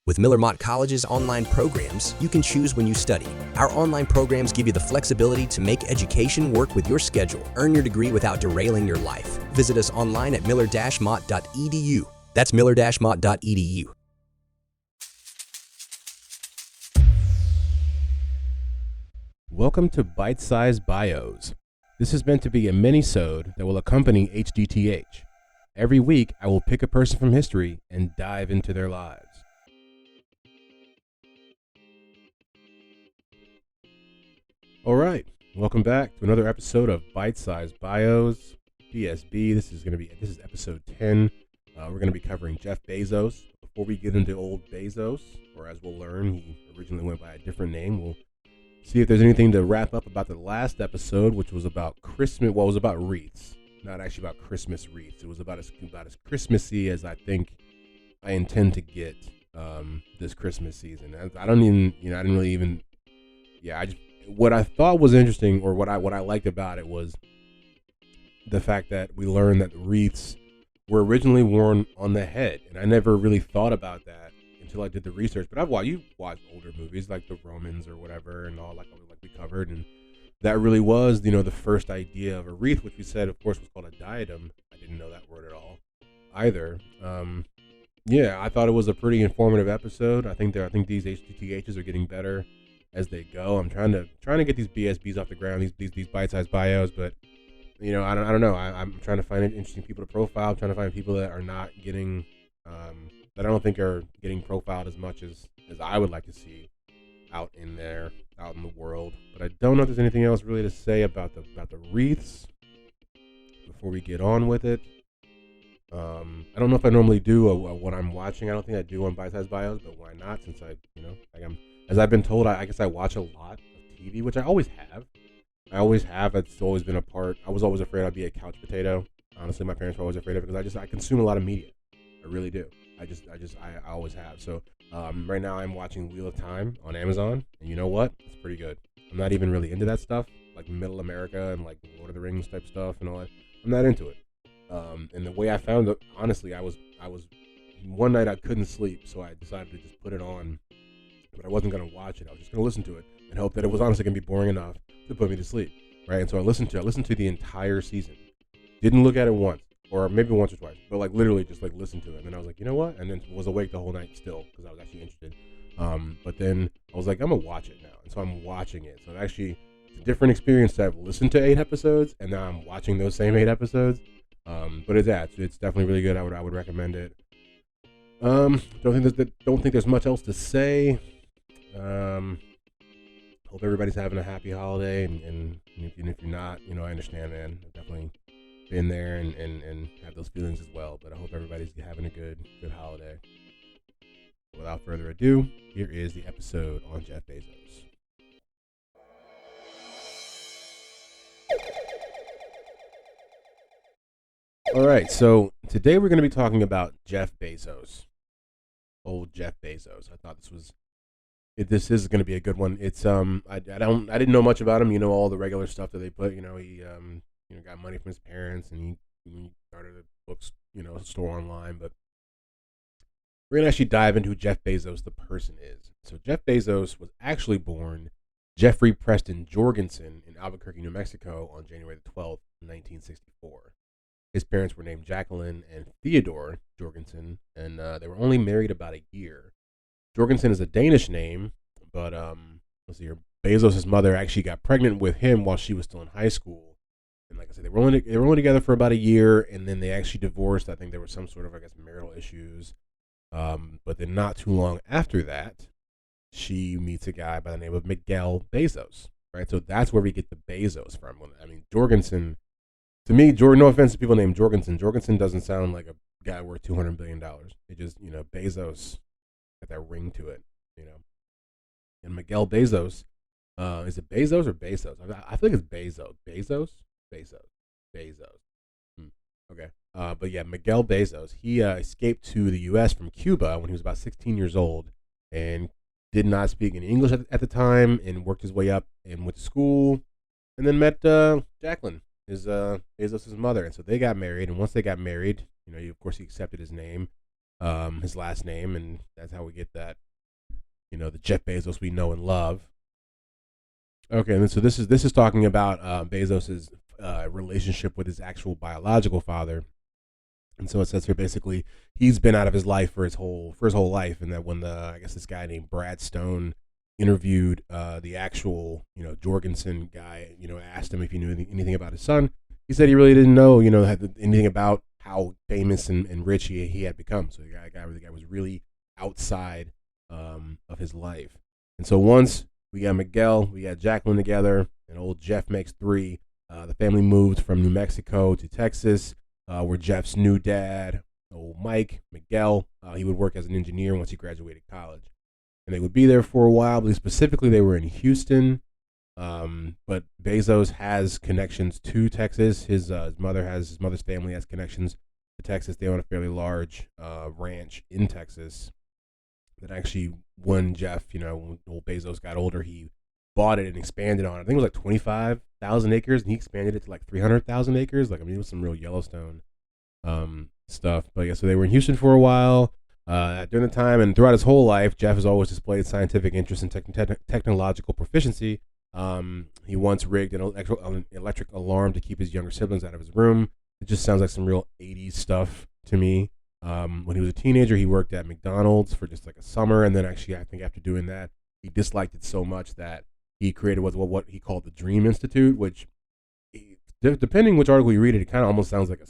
With Miller Mott College's online programs, you can choose when you study. Our online programs give you the flexibility to make education work with your schedule. Earn your degree without derailing your life. Visit us online at miller-mott.edu. That's miller-mott.edu. Welcome to Bite Size Bios. This is meant to be a mini-sode that will accompany HDTH. Every week, I will pick a person from history and dive into their lives. All right, welcome back to another episode of Bite Size Bios, BSB. This is episode 10. We're going to be covering Jeff Bezos. Before we get into old Bezos, or as we'll learn, he originally went by a different name. We'll see if there's anything to wrap up about the last episode, which was about Christmas. Well, it was about wreaths, not actually about Christmas wreaths. It was about as Christmassy as I think I intend to get this Christmas season. What I thought was interesting, or what I liked about it, was the fact that we learned that the wreaths were originally worn on the head, and I never really thought about that until I did the research. But you've watched older movies like the Romans or whatever, and all like we covered, and that really was the first idea of a wreath, which we said, of course, was called a diadem. I didn't know that word at all either. I thought it was a pretty informative episode. I think these HTTHs are getting better as they go. I'm trying to get these BSBs off the ground, these bite-sized bios, but I don't know. I'm trying to find interesting people to profile. I'm trying to find people that are not getting that I don't think are getting profiled as much as I would like to see out in the world. But I don't know if there's anything else really to say about the wreaths before we get on with it. I don't know if I normally do what I'm watching. I don't think I do on bite-sized bios, but why not? Since as I've been told, I guess I watch a lot of TV, which I always have. It's always been a part. I was always afraid I'd be a couch potato. Honestly, my parents were always afraid of it because I consume a lot of media. I really do. I always have. So right now I'm watching Wheel of Time on Amazon, and you know what? It's pretty good. I'm not even really into that stuff, like Middle America and like Lord of the Rings type stuff and all that. I'm not into it. And the way I found it, honestly, I was one night I couldn't sleep, so I decided to just put it on. But I wasn't going to watch it. I was just going to listen to it and hope that it was honestly going to be boring enough to put me to sleep, right? And so I listened to the entire season. Didn't look at it once, or maybe once or twice, but literally just listened to it. And then I was like, you know what? And then was awake the whole night still because I was actually interested. But then I was like, I'm going to watch it now. And so I'm watching it. So it's a different experience to have listened to 8 episodes, and now I'm watching those same 8 episodes. But it's definitely really good. I would recommend it. Don't think there's much else to say. Hope everybody's having a happy holiday, and if you're not, I understand, man. I've definitely been there and have those feelings as well, but I hope everybody's having a good holiday. Without further ado, here is the episode on Jeff Bezos. All right, so today we're going to be talking about Jeff Bezos. Old Jeff Bezos. I thought this is going to be a good one. It's I didn't know much about him. All the regular stuff that they put. He got money from his parents, and he started a books store online. But we're gonna actually dive into who Jeff Bezos the person is. So Jeff Bezos was actually born Jeffrey Preston Jorgensen in Albuquerque, New Mexico, on January the 12th, 1964. His parents were named Jacqueline and Theodore Jorgensen, and they were only married about a year. Jorgensen is a Danish name, but let's see here. Bezos' mother actually got pregnant with him while she was still in high school, and like I said, they were only together for about a year, and then they actually divorced. I think there was some sort of marital issues, but then not too long after that, she meets a guy by the name of Miguel Bezos. Right, so that's where we get the Bezos from. Jorgensen. To me, no offense to people named Jorgensen. Jorgensen doesn't sound like a guy worth $200 billion. It just, Bezos got that ring to it, And Miguel Bezos, is it Bezos or Bezos? I think it's Bezos. Bezos. Okay. But yeah, Miguel Bezos, he escaped to the U.S. from Cuba when he was about 16 years old and did not speak any English at the time, and worked his way up and went to school, and then met Jacqueline, Bezos' mother. And so they got married, and once they got married, of course he accepted his name, his last name, and that's how we get that, the Jeff Bezos we know and love. Okay, and so this is talking about Bezos's relationship with his actual biological father. And so it says here basically he's been out of his life for his whole life, and that when I guess this guy named Brad Stone interviewed the actual Jorgensen guy, asked him if he knew anything about his son, he said he really didn't know anything about how famous and rich he had become. So the guy was really outside of his life. And so once we got Miguel, we got Jacqueline together, and old Jeff makes three. The family moved from New Mexico to Texas, where Jeff's new dad, old Mike, Miguel, he would work as an engineer once he graduated college. And they would be there for a while, but specifically they were in Houston. But Bezos has connections to Texas. His mother's family has connections to Texas. They own a fairly large ranch in Texas that actually, when Jeff, when old Bezos got older, he bought it and expanded on it. I think it was like 25,000 acres, and he expanded it to like 300,000 acres. Like, I mean, it was some real Yellowstone stuff. But yeah, so they were in Houston for a while during the time, and throughout his whole life, Jeff has always displayed scientific interest and technological proficiency. He once rigged an electric alarm to keep his younger siblings out of his room. It just sounds like some real 80s stuff to me. When he was a teenager, he worked at McDonald's for just like a summer, and then actually, I think after doing that, he disliked it so much that he created what he called the Dream Institute, which, depending which article you read, it kind of almost sounds like a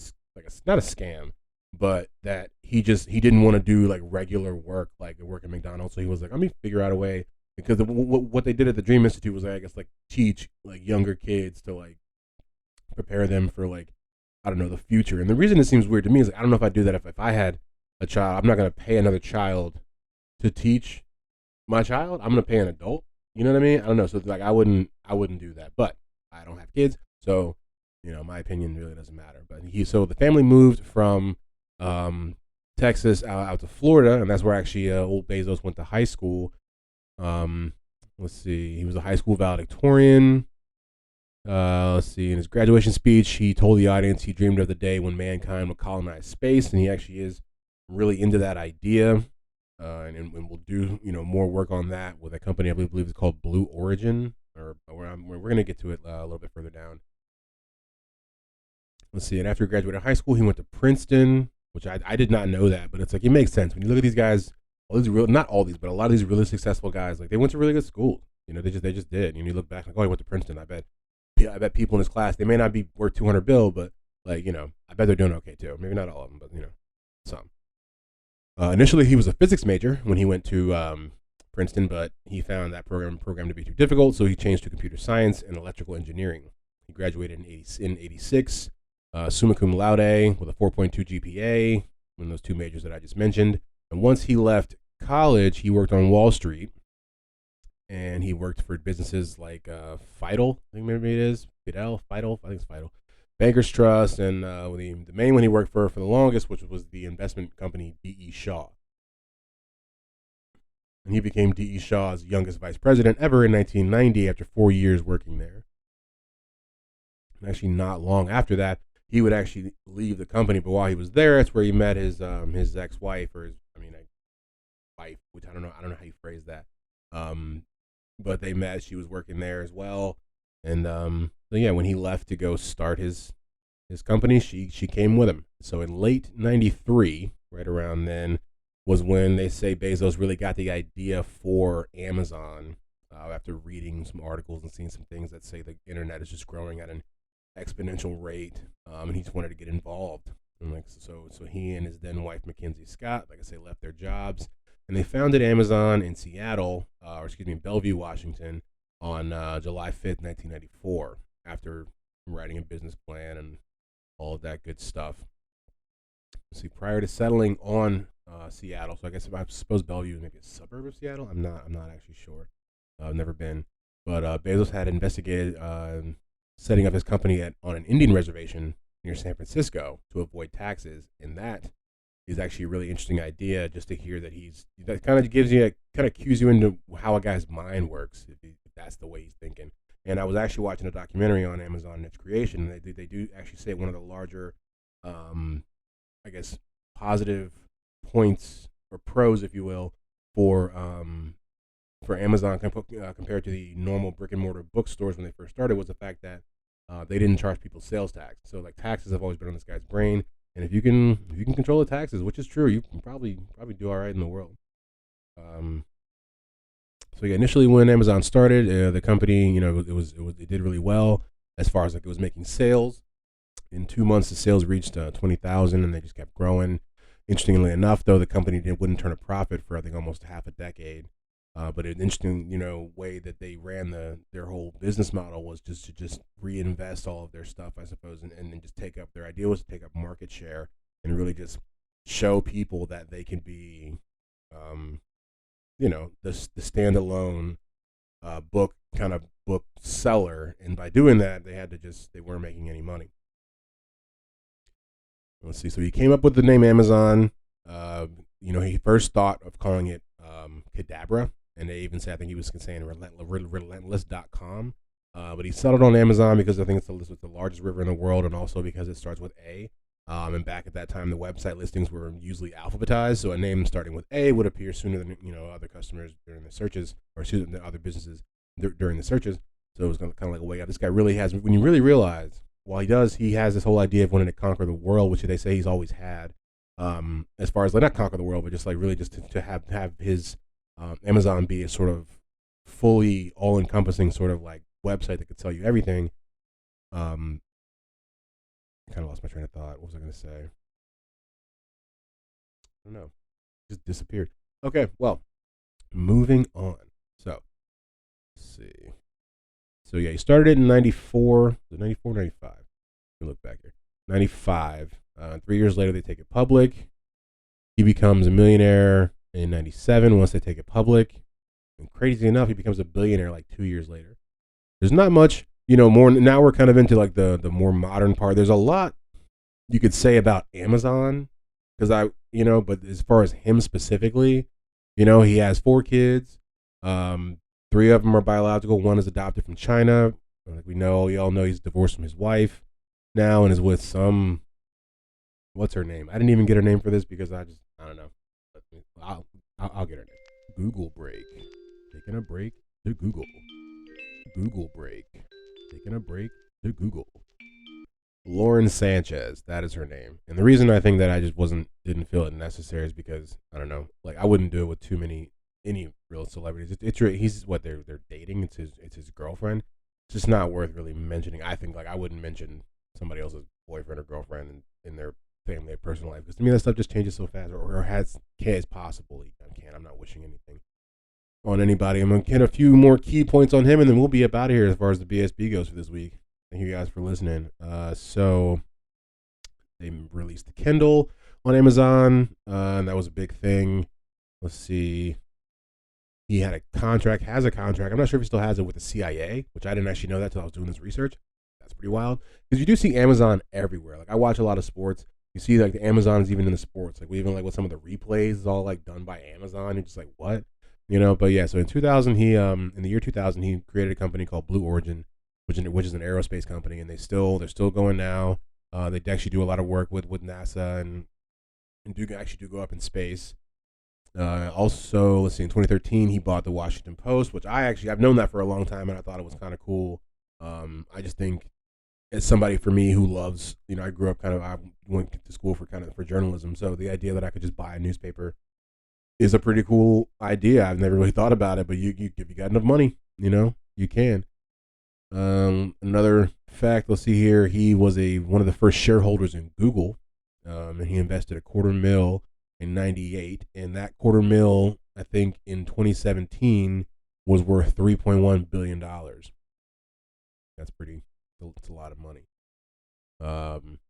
not a scam, but that he didn't want to do like regular work, like work at McDonald's. So he was like, let me figure out a way, because what they did at the Dream Institute was, I guess, like teach like younger kids to like prepare them for like, I don't know, the future. And the reason it seems weird to me is like, I don't know if I'd do that if I had a child. I'm not going to pay another child to teach my child. I'm going to pay an adult. You know what I mean? I don't know. So like, I wouldn't do that, but I don't have kids. So, my opinion really doesn't matter. But so the family moved from Texas out to Florida, and that's where actually old Bezos went to high school. Let's see. He was a high school valedictorian. Let's see. In his graduation speech, he told the audience he dreamed of the day when mankind would colonize space, and he actually is really into that idea. And we'll do more work on that with a company I believe is called Blue Origin, or we're going to get to it a little bit further down. Let's see. And after he graduated high school, he went to Princeton, which I did not know that, but it's like, it makes sense when you look at these guys. Not all these, but a lot of these really successful guys, like they went to really good schools. They just did. And you look back like, oh, he went to Princeton. I bet people in his class, they may not be worth $200 billion, but like, I bet they're doing okay too. Maybe not all of them, but some. Initially, he was a physics major when he went to Princeton, but he found that program to be too difficult, so he changed to computer science and electrical engineering. He graduated in 86, summa cum laude with a 4.2 GPA, one of those two majors that I just mentioned. And once he left college, he worked on Wall Street, and he worked for businesses like Fidel, I think maybe it is, Fidel, I think it's Fidel, Bankers Trust, and the main one he worked for the longest, which was the investment company D.E. Shaw. And he became D.E. Shaw's youngest vice president ever in 1990 after 4 years working there. And actually, not long after that, he would actually leave the company, but while he was there, that's where he met his ex-wife, or wife, which I don't know how you phrase that. But they met. She was working there as well, and so yeah, when he left to go start his company, she came with him. So in late '93, right around then, was when they say Bezos really got the idea for Amazon. After reading some articles and seeing some things that say the internet is just growing at an exponential rate, and he just wanted to get involved. And so he and his then wife Mackenzie Scott, like I say, left their jobs, and they founded Amazon in Seattle, Bellevue, Washington, on July 5th, 1994, after writing a business plan and all of that good stuff. See, prior to settling on Seattle, so I suppose Bellevue is maybe a suburb of Seattle. I'm not actually sure. I've never been, but Bezos had investigated setting up his company on an Indian reservation near San Francisco to avoid taxes, and that is actually a really interesting idea. Just to hear that kind of cues you into how a guy's mind works, if that's the way he's thinking. And I was actually watching a documentary on Amazon and its creation, and they do actually say one of the larger, positive points or pros, if you will, for Amazon compared to the normal brick and mortar bookstores when they first started was the fact that they didn't charge people sales tax. So like taxes have always been on this guy's brain, and if you can control the taxes, which is true, you can probably do all right in the world. So yeah, initially when Amazon started, the company, it did really well as far as like it was making sales. In 2 months, the sales reached 20,000, and they just kept growing. Interestingly enough, though, the company wouldn't turn a profit for I think almost half a decade. But an interesting, way that they ran their whole business model was just to reinvest all of their stuff, I suppose, and then just take up. Their idea was to take up market share and really just show people that they can be, the standalone book seller. And by doing that, they weren't making any money. Let's see. So he came up with the name Amazon. He first thought of calling it Cadabra. And they even said, I think he was saying relentless.com. But he settled on Amazon because I think it's the largest river in the world, and also because it starts with A. And back at that time, the website listings were usually alphabetized, so a name starting with A would appear sooner than other customers during the searches, or sooner than other businesses during the searches. So it was kind of like a way out. This guy really has, when you really realize, while he has this whole idea of wanting to conquer the world, which they say he's always had. As far as like not conquer the world, but just like really just to have his Amazon be a sort of fully all-encompassing sort of like website that could tell you everything. I kind of lost my train of thought. What was I going to say? I don't know. Just disappeared. Okay, well, moving on. So, let's see. So, yeah, he started it in 94. 94, 95? Let me look back here. 95. 3 years later, they take it public. He becomes a millionaire in 97 once they take it public. And crazy enough, he becomes a billionaire like 2 years later. There's not much, more. Now we're kind of into like the more modern part. There's a lot you could say about Amazon because but as far as him specifically, he has 4 kids. 3 of them are biological. 1 is adopted from China. Like we all know he's divorced from his wife now and is with some, what's her name? I didn't even get her name for this because I don't know. I'll get her name. Google break. Taking a break to Google. Google break. Taking a break to Google. Lauren Sanchez, that is her name. And the reason I think that I just didn't feel it necessary is because I don't know, like I wouldn't do it with any real celebrities. He's what they're dating. It's his girlfriend. It's just not worth really mentioning. I think like I wouldn't mention somebody else's boyfriend or girlfriend in their family or personal life because to me that stuff just changes so fast or is possible. I'm not wishing anything on anybody. I'm gonna get a few more key points on him and then we'll be up out of here as far as the BSB goes for this week. Thank you guys for listening. So they released the Kindle on Amazon, and that was a big thing. Let's see. He has a contract. I'm not sure if he still has it with the CIA, which I didn't actually know that until I was doing this research. That's pretty wild because you do see Amazon everywhere. Like I watch a lot of sports. You see like the Amazon's even in the sports. Like we even like with some of the replays is all like done by Amazon. You're just like what, But yeah, so in 2000 he in the year 2000 he created a company called Blue Origin, which is an aerospace company, and they're still going now. They actually do a lot of work with NASA and do go up in space. Also, let's see, in 2013 he bought the Washington Post, which I've known that for a long time, and I thought it was kind of cool. I just think as somebody for me who loves, I grew up I went to school for journalism, so the idea that I could just buy a newspaper is a pretty cool idea. I've never really thought about it, but if you got enough money, you can. Another fact, let's see here, he was one of the first shareholders in Google, and he invested $250,000 in 98, and that $250,000, I think in 2017 was worth $3.1 billion. That's it's a lot of money.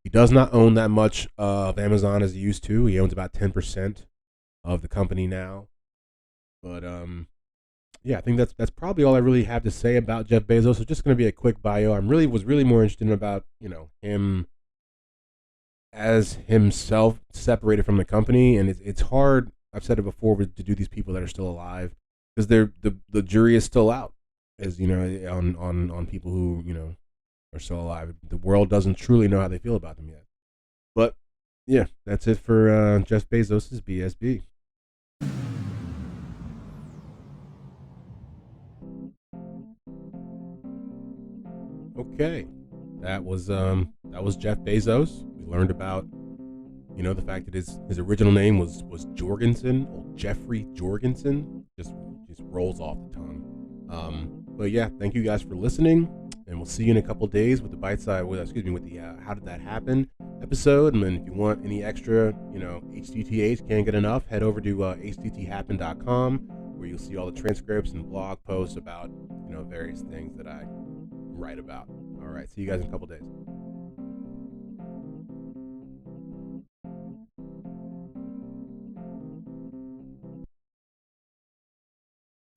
He does not own that much of Amazon as he used to. He owns about 10% of the company now. But yeah, I think that's probably all I really have to say about Jeff Bezos. So just going to be a quick bio. I was really more interested in about him as himself separated from the company, and it's hard. I've said it before, to do these people that are still alive because the jury is still out, as on people who are still alive. The world doesn't truly know how they feel about them yet. But yeah, that's it for Jeff Bezos' BSB. Okay, that was Jeff Bezos. We learned about the fact that his original name was Jorgensen, or Jeffrey Jorgensen. Just rolls off the tongue. But yeah, thank you guys for listening, and we'll see you in a couple days with the with the How Did That Happen episode. And then if you want any extra, HTTH, can't get enough, head over to htthappen.com, where you'll see all the transcripts and blog posts about various things that I write about. All right, see you guys in a couple days.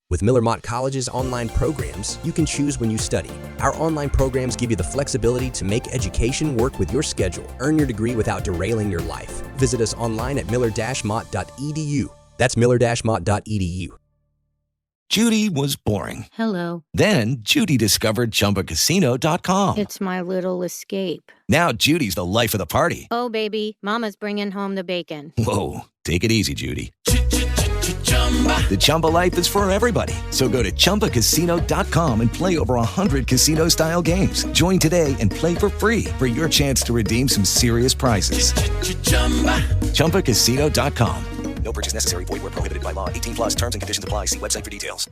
With Miller Mott College's online programs, you can choose when you study. Our online programs give you the flexibility to make education work with your schedule. Earn your degree without derailing your life. Visit us online at miller-mott.edu. That's miller-mott.edu. Judy was boring. Hello. Then Judy discovered ChumbaCasino.com. It's my little escape. Now Judy's the life of the party. Oh, baby, mama's bringing home the bacon. Whoa, take it easy, Judy. The Chumba life is for everybody. So go to ChumbaCasino.com and play over 100 casino-style games. Join today and play for free for your chance to redeem some serious prizes. ChumbaCasino.com. No purchase necessary. Void where prohibited by law. 18+ terms and conditions apply. See website for details.